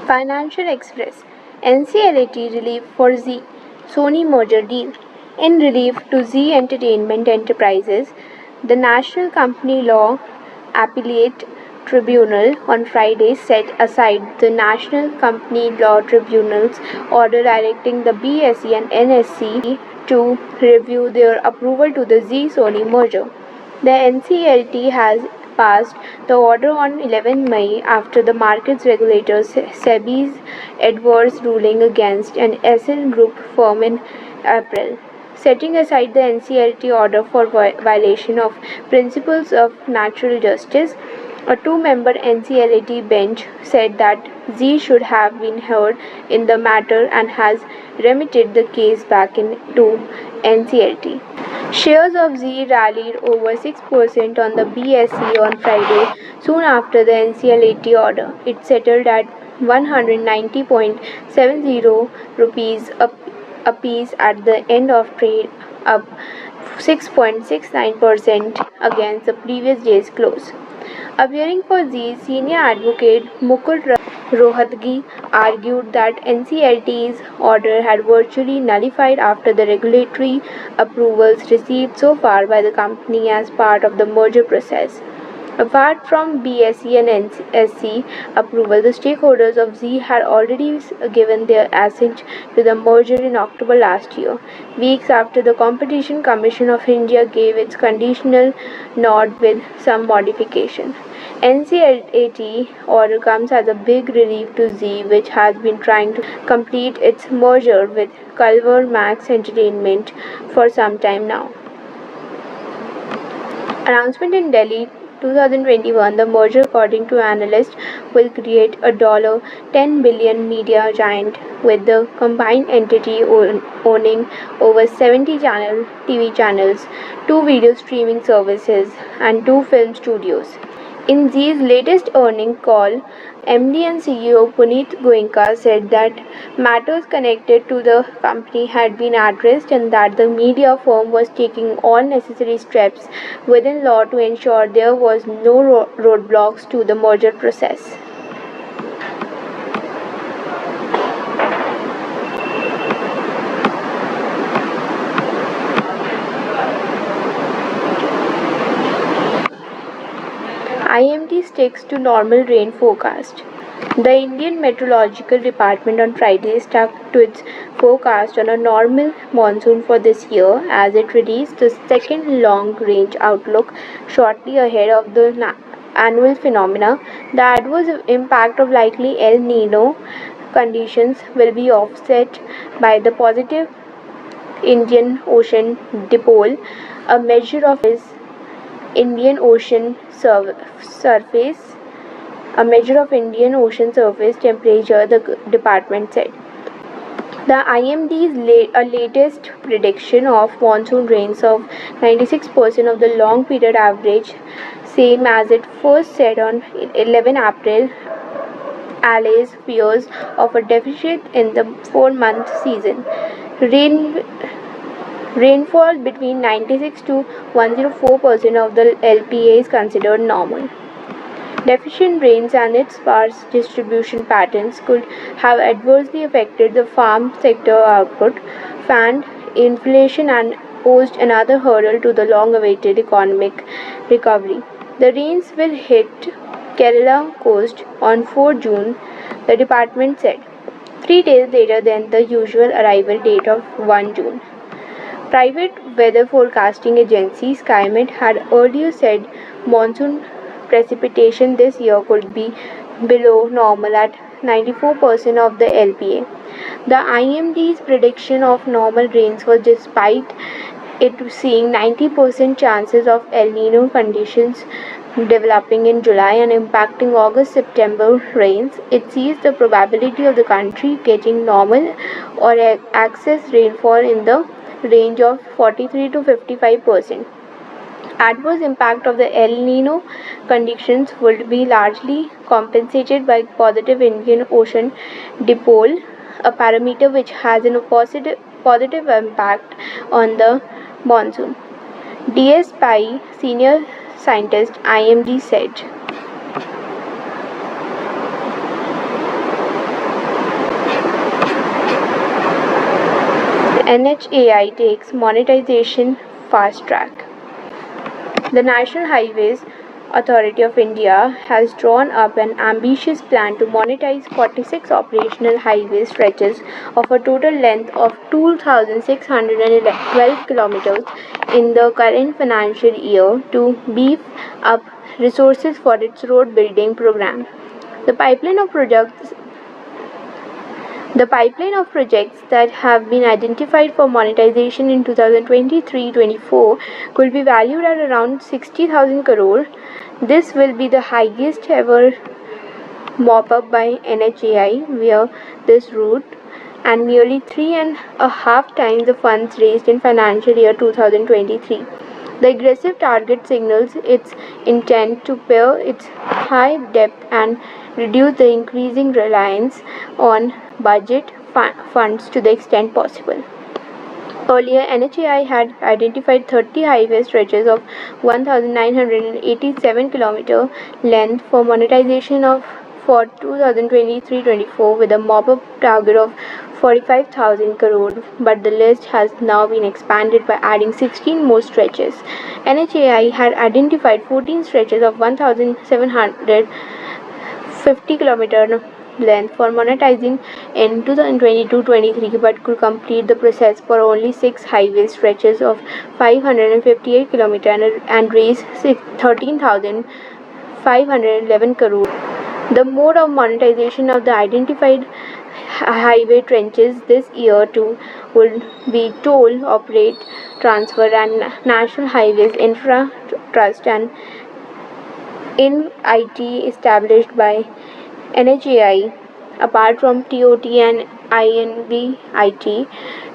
Financial Express NCLAT relief for Zee Sony merger deal. In relief to Zee Entertainment Enterprises, the National Company Law Appellate Tribunal on Friday set aside the National Company Law Tribunal's order directing the BSE and NSE to review their approval to the Zee Sony merger. The NCLT has passed the order on 11 May after the markets regulator SEBI's adverse ruling against an Essel Group firm in April, setting aside the NCLT order for violation of principles of natural justice. A two-member NCLAT bench said that Zee should have been heard in the matter and has remitted the case back to NCLT. Shares of Zee rallied over 6% on the BSE on Friday, soon after the NCLAT order. It settled at 190.70 rupees a piece at the end of trade, up 6.69% against the previous day's close. Appearing for Zee, senior advocate Mukul Rohatgi argued that NCLT's order had virtually nullified after the regulatory approvals received so far by the company as part of the merger process. Apart from BSE and NSE approval, the stakeholders of Zee had already given their assent to the merger in October last year, weeks after the Competition Commission of India gave its conditional nod with some modification. NCLAT order comes as a big relief to Zee, which has been trying to complete its merger with Culver Max Entertainment for some time now. Announcement in Delhi 2021, the merger, according to analysts, will create a $10 billion media giant with the combined entity owning over 70 TV channels, 2 video streaming services, and 2 film studios. In Zee's latest earnings call, MD and CEO Puneet Goenka said that matters connected to the company had been addressed and that the media firm was taking all necessary steps within law to ensure there was no roadblocks to the merger process. IMD sticks to normal rain forecast. The Indian Meteorological Department on Friday stuck to its forecast on a normal monsoon for this year as it released the second long-range outlook shortly ahead of the annual phenomena. The adverse impact of likely El Nino conditions will be offset by the positive Indian Ocean dipole, a measure of Indian Ocean surface temperature, the department said. The IMD's latest prediction of monsoon rains of 96% of the long period average, same as it first said on 11 April, allays fears of a deficit in the 4-month season. Rainfall between 96 to 104% of the LPA is considered normal. Deficient rains and its sparse distribution patterns could have adversely affected the farm sector output, fanned inflation, and posed another hurdle to the long-awaited economic recovery. The rains will hit Kerala coast on 4 June, the department said, 3 days later than the usual arrival date of 1 June. Private weather forecasting agency Skymet had earlier said monsoon precipitation this year could be below normal at 94% of the LPA. The IMD's prediction of normal rains was despite it seeing 90% chances of El Nino conditions developing in July and impacting August-September rains. It sees the probability of the country getting normal or excess rainfall in the range of 43 to 55%. Adverse impact of the El Nino conditions would be largely compensated by positive Indian Ocean dipole, a parameter which has a positive impact on the monsoon. DS Pai, senior scientist, IMD said. NHAI takes monetization fast track. The National Highways Authority of India has drawn up an ambitious plan to monetize 46 operational highway stretches of a total length of 2,612 kilometers in the current financial year to beef up resources for its road building program. The pipeline of projects the pipeline of projects that have been identified for monetization in 2023-24 could be valued at around 60,000 crore. This will be the highest ever mop up by NHAI via this route and nearly 3.5 times the funds raised in financial year 2023. The aggressive target signals its intent to pare its high debt and reduce the increasing reliance on budget funds to the extent possible. Earlier, NHAI had identified 30 highway stretches of 1,987 km length for monetization for 2023-24 with a mop-up target of 45,000 crore, but the list has now been expanded by adding 16 more stretches. NHAI had identified 14 stretches of 1,750 km length for monetizing in 2022-23 but could complete the process for only 6 highway stretches of 558 km and raise 13,511 crore. The mode of monetization of the identified highway trenches this year too would be toll, operate, transfer and National Highways Infra Trust and in IT established by NHAI. Apart from TOT and INVIT,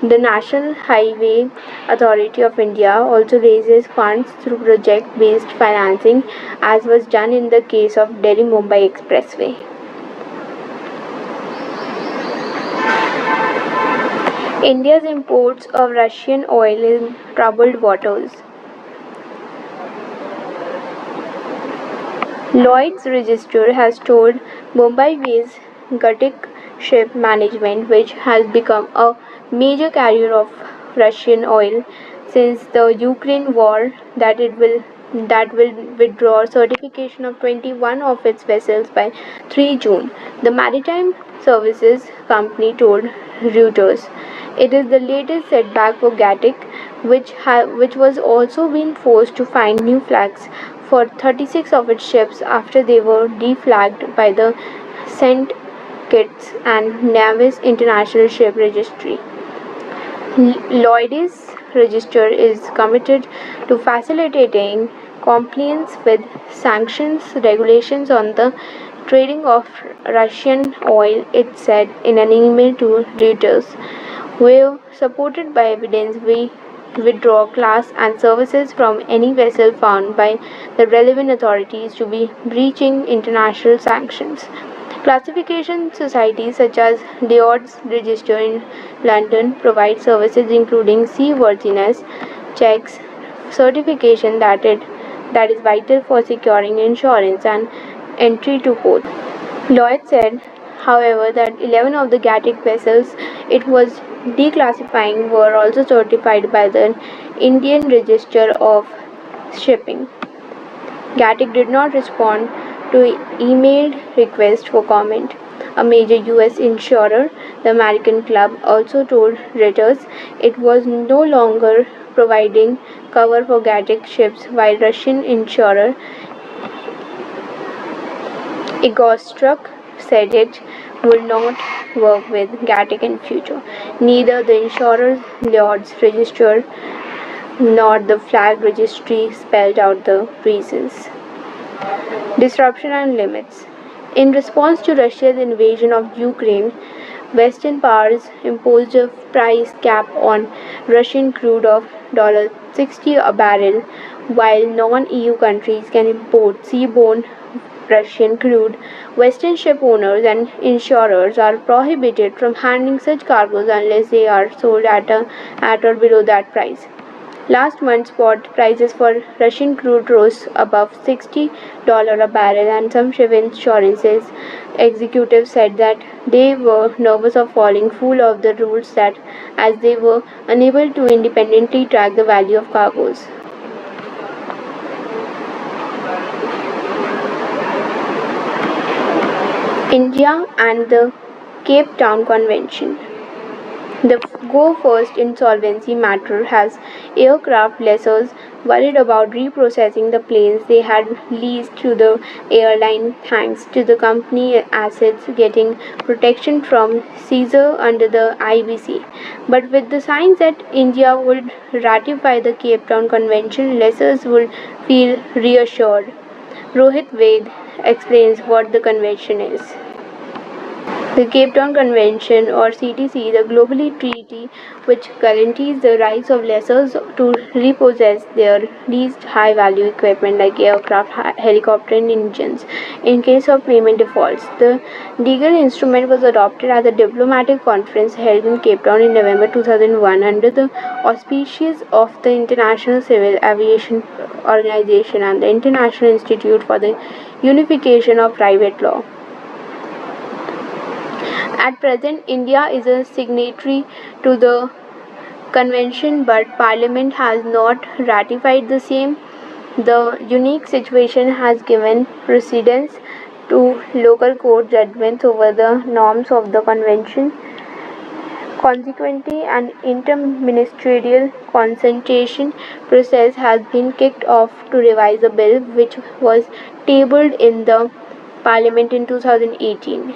the National Highway Authority of India also raises funds through project-based financing, as was done in the case of Delhi-Mumbai Expressway. India's imports of Russian oil in troubled waters. Lloyd's Register has told Mumbai-based Gatik Ship Management, which has become a major carrier of Russian oil since the Ukraine war, that will withdraw certification of 21 of its vessels by 3 June. The maritime services company told Reuters. It is the latest setback for Gatik, which was also been forced to find new flags for 36 of its ships after they were deflagged by the St. Kitts and Nevis International Ship Registry. Lloyd's Register is committed to facilitating compliance with sanctions regulations on the trading of Russian oil, it said in an email to Reuters. We're supported by evidence we withdraw class and services from any vessel found by the relevant authorities to be breaching international sanctions. Classification societies such as Lloyd's Register in London provide services including seaworthiness checks, certification that is vital for securing insurance and entry to port. Lloyd said, however, that 11 of the Gatik vessels it was declassifying were also certified by the Indian Register of Shipping. Gatik did not respond to emailed request for comment. A major US insurer, the American Club, also told Reuters it was no longer providing cover for Gatik ships, while Russian insurer Igorstruk said it would not work with Gatik in future. Neither the insurer's Lloyd's Register nor the flag registry spelled out the reasons. Disruption and limits. In response to Russia's invasion of Ukraine, Western powers imposed a price cap on Russian crude of $60 a barrel, while non-EU countries can import seaborne Russian crude. Western ship owners and insurers are prohibited from handling such cargoes unless they are sold at or below that price. Last month, spot prices for Russian crude rose above $60 a barrel, and some ship insurances executives said that they were nervous of falling foul of the rules that as they were unable to independently track the value of cargoes. India and the Cape Town Convention. The Go First insolvency matter has aircraft lessors worried about reprocessing the planes they had leased to the airline thanks to the company assets getting protection from seizure under the IBC. But with the signs that India would ratify the Cape Town Convention, lessors would feel reassured. Rohit Ved explains what the convention is. The Cape Town Convention or CTC is a global treaty which guarantees the rights of lessors to repossess their leased high value equipment like aircraft, helicopter, and engines in case of payment defaults. The legal instrument was adopted at a diplomatic conference held in Cape Town in November 2001 under the auspices of the International Civil Aviation Organization and the International Institute for the Unification of Private Law. At present, India is a signatory to the convention, but Parliament has not ratified the same. The unique situation has given precedence to local court judgments over the norms of the convention. Consequently, an interministerial consultation process has been kicked off to revise the bill, which was tabled in the Parliament in 2018.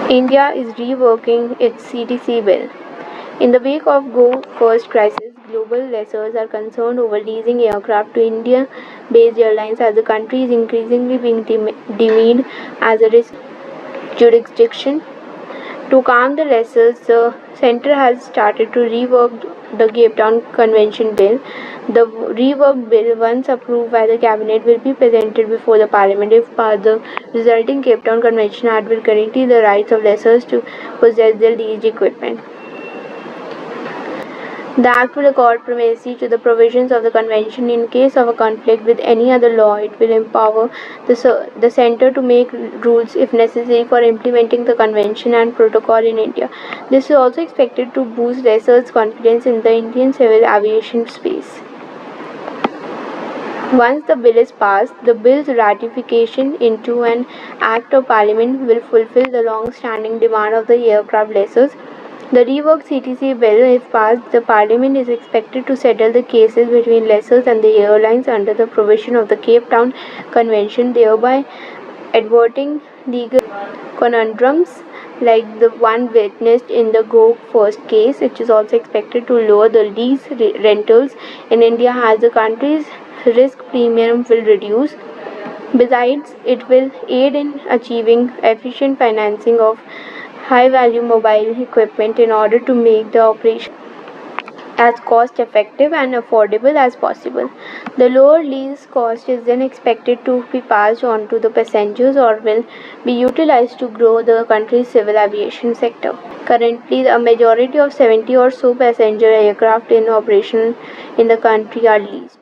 India is reworking its CTC bill. In the wake of Go First crisis, global lessors are concerned over leasing aircraft to India-based airlines as the country is increasingly being deemed as a risk jurisdiction. To calm the lessors, the centre has started to rework the Cape Town Convention bill. The reworked bill, once approved by the cabinet, will be presented before the parliament. If passed, the resulting Cape Town Convention Act will guarantee the rights of lessors to possess their leased equipment. The Act will accord primacy to the provisions of the Convention in case of a conflict with any other law. It will empower the Centre to make rules if necessary for implementing the Convention and Protocol in India. This is also expected to boost lessors' confidence in the Indian civil aviation space. Once the bill is passed, the bill's ratification into an Act of Parliament will fulfill the long-standing demand of the aircraft lessors. The reworked CTC bill, if passed, the Parliament is expected to settle the cases between lessors and the airlines under the provision of the Cape Town Convention, thereby averting legal conundrums like the one witnessed in the Go First case. It is also expected to lower the lease rentals in India as the country's risk premium will reduce. Besides, it will aid in achieving efficient financing of high value mobile equipment in order to make the operation as cost effective and affordable as possible. The lower lease cost is then expected to be passed on to the passengers or will be utilized to grow the country's civil aviation sector. Currently, a majority of 70 or so passenger aircraft in operation in the country are leased.